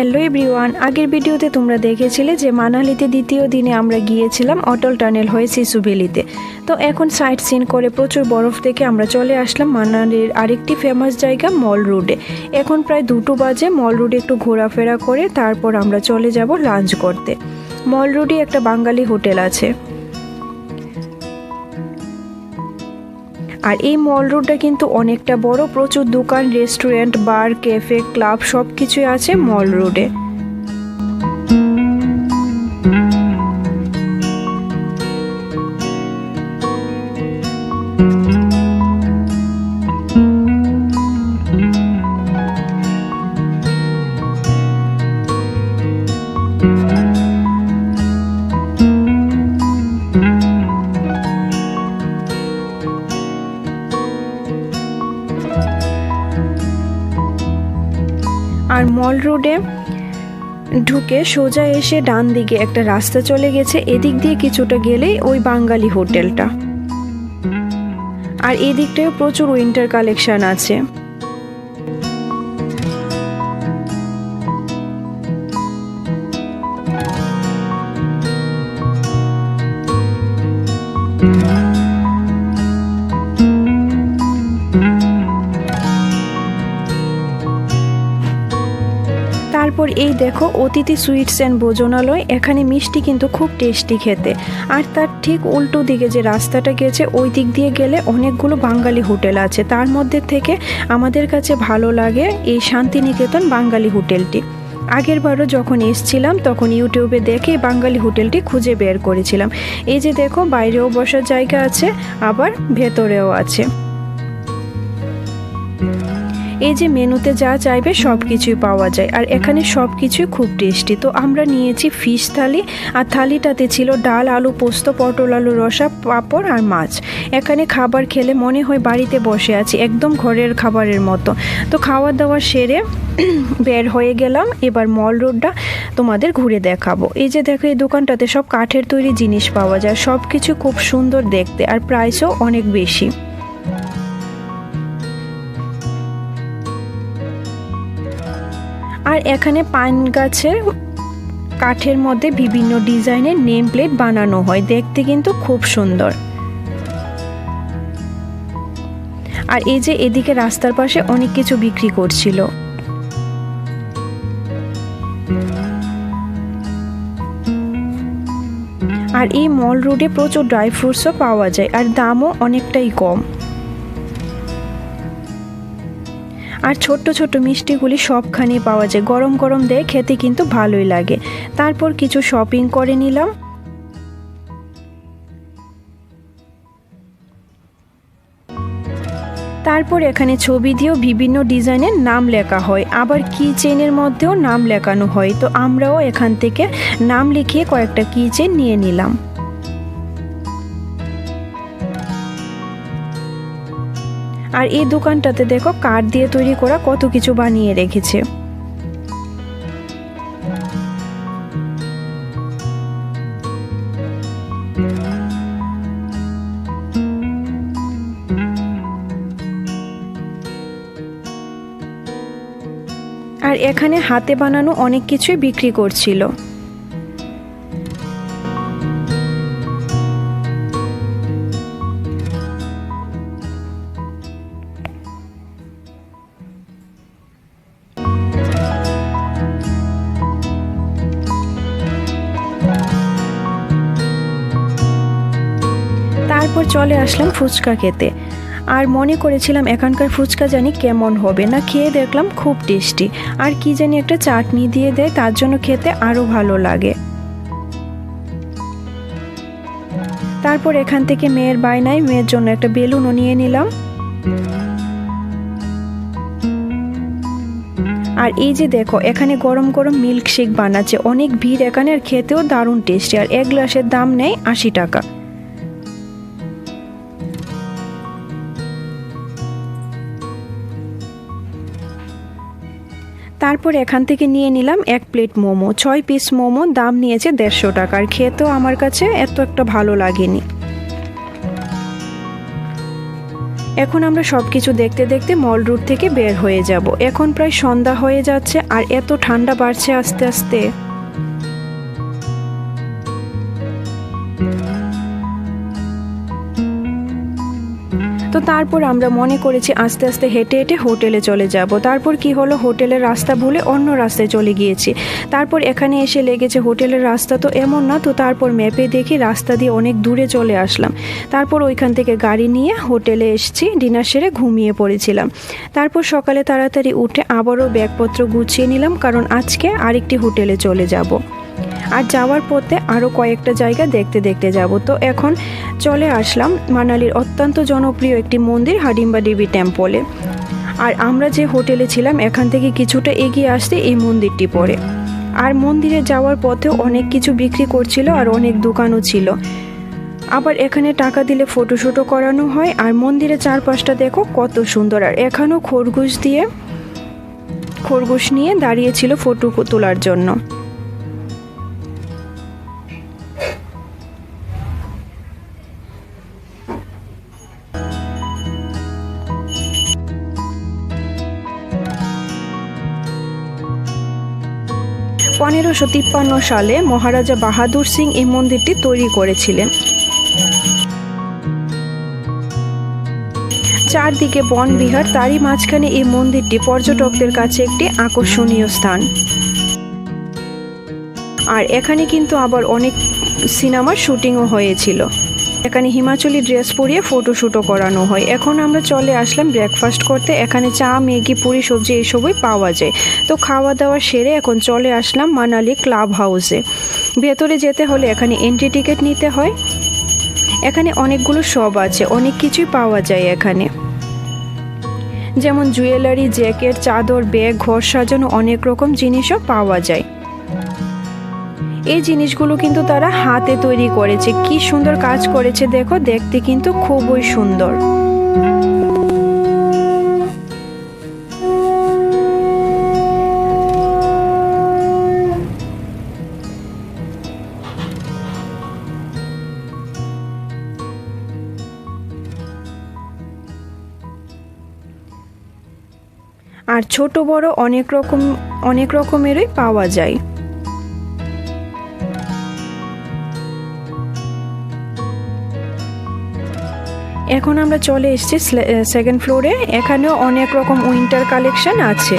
Hello everyone, আগের ভিডিওতে তোমরা দেখেছিলে যে মানালিতে দ্বিতীয় দিনে আমরা গিয়েছিলাম অটল টানেল হয়ে সিসু ভ্যালিতে। তো এখন সাইট সিন করে প্রচুর বরফ দেখে আমরা চলে আসলাম মানালির আরেকটি ফেমাস জায়গা মল রোডে। এখন প্রায় 2টো বাজে। মল রোডে একটু ঘোরাফেরা করে তারপর আমরা চলে যাব লাঞ্চ করতে। মল রোডে একটা বাঙালি হোটেল আছে, আর এই মল রোডটা কিন্তু অনেকটা বড়। প্রচুর দোকান, রেস্টুরেন্ট, বার, ক্যাফে, ক্লাব সব কিছুই আছে মল রোডে। আর মল রোডে ঢুকে সোজা এসে ডান দিকে একটা রাস্তা চলে গেছে, এদিক দিয়ে কিছুটা গেলেই ওই বাঙালি হোটেলটা। আর এদিকটায় প্রচুর উইন্টার কালেকশন আছে। তারপর এই দেখো অতিথি সুইটস অ্যান্ড ভোজনালয়। এখানে মিষ্টি কিন্তু খুব টেস্টি খেতে। আর তার ঠিক উল্টো দিকে যে রাস্তাটা গেছে ওই দিক দিয়ে গেলে অনেকগুলো বাঙালি হোটেল আছে। তার মধ্যে থেকে আমাদের কাছে ভালো লাগে এই শান্তিনিকেতন বাঙালি হোটেলটি। আগের বারও যখন এসছিলাম তখন ইউটিউবে দেখে বাঙালি হোটেলটি খুঁজে বের করেছিলাম। এই যে দেখো বাইরেও বসার জায়গা আছে, আবার ভেতরেও আছে। এই যে মেনুতে যা চাইবে সব কিছুই পাওয়া যায়, আর এখানে সব কিছুই খুব টেস্টি। তো আমরা নিয়েছি ফিশ থালি, আর থালিটাতে ছিল ডাল, আলু পোস্ত, পটল আলু রসা, পাঁপড় আর মাছ। এখানে খাবার খেলে মনে হয় বাড়িতে বসে আছি, একদম ঘরের খাবারের মতো। তো খাওয়া দাওয়া সেরে বের হয়ে গেলাম। এবার মল রোডটা তোমাদের ঘুরে দেখাবো। এই যে দেখো এই দোকানটাতে সব কাঠের তৈরি জিনিস পাওয়া যায়, সব কিছু খুব সুন্দর দেখতে, আর প্রাইসও অনেক বেশি। আর এখানে পাইন গাছের কাঠের মধ্যে বিভিন্ন ডিজাইনের নেম প্লেট বানানো হয়, দেখতে কিন্তু খুব সুন্দর। আর এই যে এদিকে রাস্তার পাশে অনেক কিছু বিক্রি করছিল। আর এই মল রোডে প্রচুর ড্রাই ফ্রুটসও পাওয়া যায়, আর দামও অনেকটাই কম। আর ছোট্ট ছোট্ট মিষ্টিগুলি সবখানে পাওয়া যায়, গরম গরম দেয়, খেতে কিন্তু ভালোই লাগে। তারপর কিছু শপিং করে নিলাম। তারপর এখানে ছবি দিয়েও বিভিন্ন ডিজাইনের নাম লেখা হয়, আবার কি চেনের মধ্যেও নাম লেখানো হয়। তো আমরাও এখান থেকে নাম লিখিয়ে কয়েকটা কি চেন নিয়ে নিলাম। আর এই দোকানটাতে দেখো কাঠ দিয়ে তৈরি করা কত কিছু বানিয়ে রেখেছে। আর এখানে হাতে বানানো অনেক কিছুই বিক্রি করছিল। তারপর চলে আসলাম ফুচকা খেতে। আর মনে করেছিলাম এখানকার ফুচকা জানি কেমন হবে, না খেয়ে দেখলাম খুব টেস্টি। আর কি জানি একটা চাটনি দিয়ে দেয়, তার জন্য খেতে আরও ভালো লাগে। তারপর এখান থেকে মেয়ের বায়নায় মেয়ের জন্য একটা বেলুনও নিয়ে নিলাম। আর এই যে দেখো এখানে গরম গরম মিল্কশেক বানাচ্ছে, অনেক ভিড় এখানে, আর খেতেও দারুণ টেস্টি। আর এক গ্লাসের দাম নেয় 80 টাকা। তারপর এখান থেকে নিয়ে নিলাম 1 প্লেট মোমো, 6 পিস মোমো, দাম নিয়েছে 150 টাকা। আর খেতেও আমার কাছে এত একটা ভালো লাগেনি। এখন আমরা সব কিছু দেখতে দেখতে মল রুট থেকে বের হয়ে যাব। এখন প্রায় সন্ধ্যা হয়ে যাচ্ছে আর এত ঠান্ডা বাড়ছে আস্তে আস্তে। তো তারপর আমরা মনে করেছি আস্তে আস্তে হেঁটে হেঁটে হোটেলে চলে যাব। তারপর কি হলো, হোটেলের রাস্তা ভুলে অন্য রাস্তায় চলে গিয়েছি। তারপর এখানে এসে লেগেছে হোটেলের রাস্তা তো এমন না, তো তারপর ম্যাপে দেখি রাস্তা দিয়ে অনেক দূরে চলে আসলাম। তারপর ওইখান থেকে গাড়ি নিয়ে হোটেলে এসেছি, ডিনার সেরে ঘুমিয়ে পড়েছিলাম। তারপর সকালে তাড়াতাড়ি উঠে আবারও ব্যাগপত্র গুছিয়ে নিলাম, কারণ আজকে আরেকটি হোটেলে চলে যাব আর যাওয়ার পথে আরও কয়েকটা জায়গা দেখতে দেখতে যাব। তো এখন চলে আসলাম মানালির অত্যন্ত জনপ্রিয় একটি মন্দির হাডিম্বা দেবী টেম্পলে। আর আমরা যে হোটেলে ছিলাম এখান থেকে কিছুটা এগিয়ে আসতে এই মন্দিরটি পড়ে। আর মন্দিরে যাওয়ার পথেও অনেক কিছু বিক্রি করছিল আর অনেক দোকানও ছিল। আবার এখানে টাকা দিলে ফটোশুটও করানো হয়। আর মন্দিরের চারপাশটা দেখো কত সুন্দর। আর এখানেও খরগোশ নিয়ে দাঁড়িয়েছিল ফটো তোলার জন্য। 1553 সালে মহারাজা বাহাদুর সিং এই মন্দিরটি তৈরি করেছিলেন। চারদিকে বন বিহার, তারই মাঝখানে এই মন্দিরটি পর্যটকদের কাছে একটি আকর্ষণীয় স্থান। আর এখানে কিন্তু আবার অনেক সিনেমার শুটিংও হয়েছিল। এখানে হিমাচলি ড্রেস পরিয়ে ফটোশ্যুটও করানো হয়। এখন আমরা চলে আসলাম ব্রেকফাস্ট করতে। এখানে চা, ম্যাগি, পুরি, সবজি এইসবই পাওয়া যায়। তো খাওয়া দাওয়া সেরে এখন চলে আসলাম মানালি ক্লাব হাউসে। ভেতরে যেতে হলে এখানে এন্ট্রি টিকিট নিতে হয়। এখানে অনেকগুলো শপ আছে, অনেক কিছুই পাওয়া যায় এখানে, যেমন জুয়েলারি, জ্যাকেট, চাদর, ব্যাগ, ঘর সাজানো অনেক রকম জিনিসও পাওয়া যায়। এই জিনিসগুলো কিন্তু তারা হাতে তৈরি করেছে, কি সুন্দর কাজ করেছে দেখো, দেখতে কিন্তু খুবই সুন্দর। আর ছোট বড় অনেক রকমেরই পাওয়া যায়। এখন আমরা চলে এসেছি সেকেন্ড ফ্লোরে। এখানেও অনেক রকম উইন্টার কালেকশন আছে।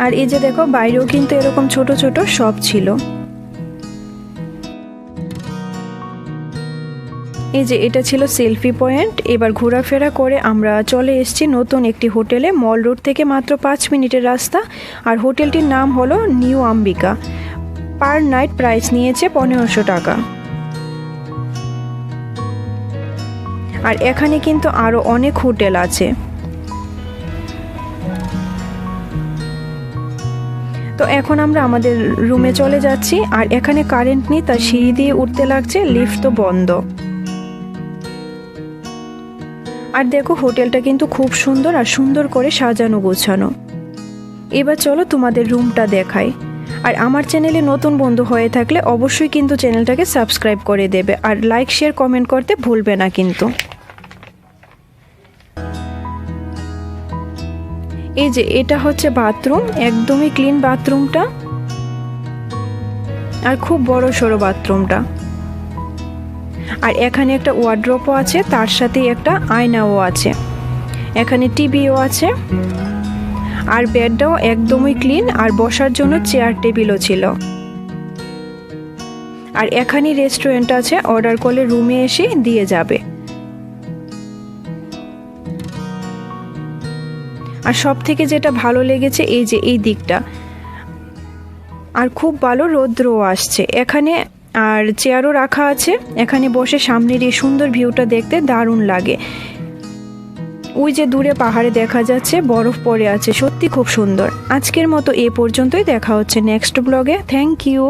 আর এই যে দেখো, বাইরেও কিন্তু এরকম ছোট ছোট শপ ছিল। এই যে এটা ছিল সেলফি পয়েন্ট। এবার ঘোরাফেরা করে আমরা চলে এসেছি নতুন একটি হোটেলে। মল রোড থেকে মাত্র 5 মিনিটের রাস্তা। আর হোটেলটির নাম হলো new Ambika. Per night price নিয়েছে 1500 টাকা। আর এখানে কিন্তু আরো অনেক হোটেল আছে। তো এখন আমরা আমাদের রুমে চলে যাচ্ছি। আর এখানে কারেন্ট নেই, তার সিঁড়ি দিয়ে উঠতে লাগছে, লিফট তো বন্ধ। আর দেখো, হোটেলটা কিন্তু খুব সুন্দর আর সুন্দর করে সাজানো গোছানো। এবার চলো তোমাদের রুমটা দেখাই। আর আমার চ্যানেলে নতুন বন্ধু হয়ে থাকলে অবশ্যই কিন্তু চ্যানেলটাকে সাবস্ক্রাইব করে দেবে। আর লাইক, শেয়ার, কমেন্ট করতে ভুলবে না কিন্তু। এই যে এটা হচ্ছে বাথরুম, একদমই ক্লিন বাথরুমটা। আর খুব বড় সড়ো বাথরুমটা। আর এখানে একটা ওয়ার্ড্রোবও আছে, তার সাথে একটা আয়নাও আছে। এখানে টিভিও আছে। আর বেডটাও একদমই ক্লিন। আর বসার জন্য চেয়ার টেবিলও ছিল। আর এখানে রেস্টুরেন্ট আছে, অর্ডার করলে রুমে এসে দিয়ে যাবে। আর সব থেকে যেটা ভালো লেগেছে এই যে এই দিকটা। আর খুব ভালো রৌদ্রও আসছে এখানে। আর চেয়ারও রাখা আছে, এখানে বসে সামনের এই সুন্দর ভিউটা দেখতে দারুণ লাগে। ওই যে দূরে পাহাড়ে দেখা যাচ্ছে বরফ পড়ে আছে, সত্যি খুব সুন্দর। আজকের মতো এ পর্যন্তই, দেখা হচ্ছে নেক্সট ব্লগে। Thank you.